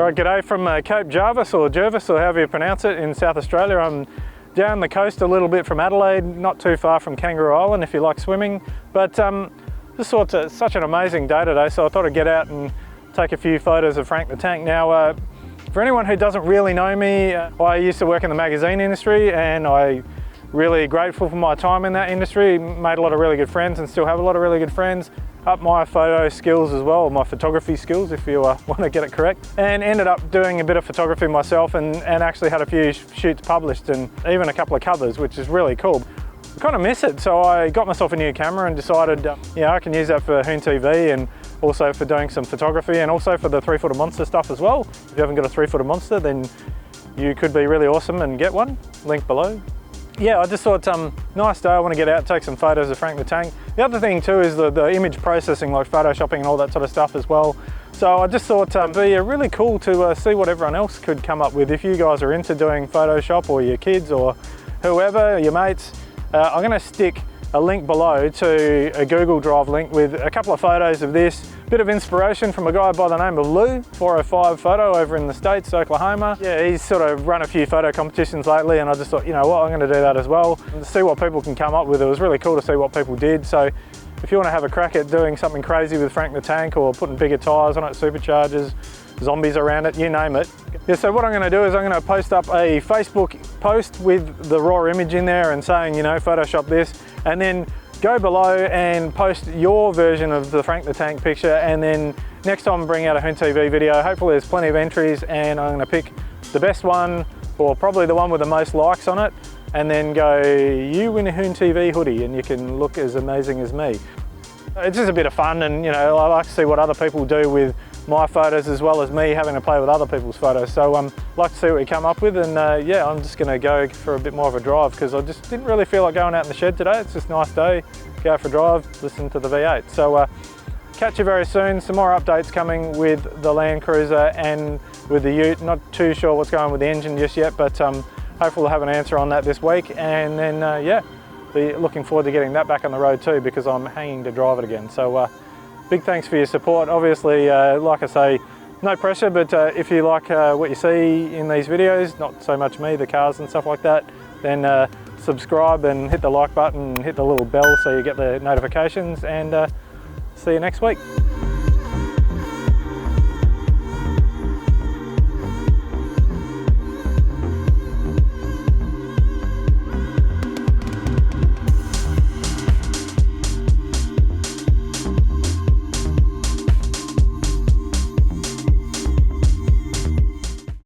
Alright, g'day from Cape Jarvis or Jervis or however you pronounce it in South Australia. I'm down the coast a little bit from Adelaide, not too far from Kangaroo Island if you like swimming. But just thought it's such an amazing day today, so I thought I'd get out and take a few photos of Frank the Tank. Now, for anyone who doesn't really know me, I used to work in the magazine industry and I'm really grateful for my time in that industry. Made a lot of really good friends and still have a lot of really good friends. Up my photo skills as well, my photography skills if you want to get it correct. And ended up doing a bit of photography myself and actually had a few shoots published and even a couple of covers, which is really cool. I kind of miss it, so I got myself a new camera and decided I can use that for HoonTV and also for doing some photography and also for the 3-footer monster stuff as well. If you haven't got a 3-footer monster, then you could be really awesome and get one, link below. Yeah, I just thought, nice day, I want to get out, take some photos of Frank the Tank. The other thing too is the image processing, like photoshopping and all that sort of stuff as well. So I just thought it'd be really cool to see what everyone else could come up with. If you guys are into doing Photoshop or your kids or whoever, your mates, I'm going to stick a link below to a Google Drive link with a couple of photos of this. Bit of inspiration from a guy by the name of Lou, 405 Photo over in the States, Oklahoma. Yeah, he's sort of run a few photo competitions lately and I just thought, you know what, I'm going to do that as well. And see what people can come up with. It was really cool to see what people did. So if you want to have a crack at doing something crazy with Frank the Tank or putting bigger tyres on it, superchargers, zombies around it, you name it. Yeah, so what I'm going to do is I'm going to post up a Facebook post with the raw image in there and saying, Photoshop this, and then go below and post your version of the Frank the Tank picture, and then next time I bring out a HoonTV video, hopefully there's plenty of entries and I'm going to pick the best one or probably the one with the most likes on it and then go, you win a HoonTV hoodie and you can look as amazing as me. It's just a bit of fun and I like to see what other people do with my photos as well as me having to play with other people's photos. So like to see what we come up with and yeah, I'm just going to go for a bit more of a drive because I just didn't really feel like going out in the shed today. It's just a nice day, go for a drive, listen to the V8. So catch you very soon. Some more updates coming with the Landcruiser and with the Ute. Not too sure what's going on with the engine just yet, but hopefully we'll have an answer on that this week. And then yeah, be looking forward to getting that back on the road too because I'm hanging to drive it again. So big thanks for your support. Obviously, like I say, no pressure, but if you like what you see in these videos, not so much me, the cars and stuff like that, then subscribe and hit the like button and hit the little bell so you get the notifications, and see you next week.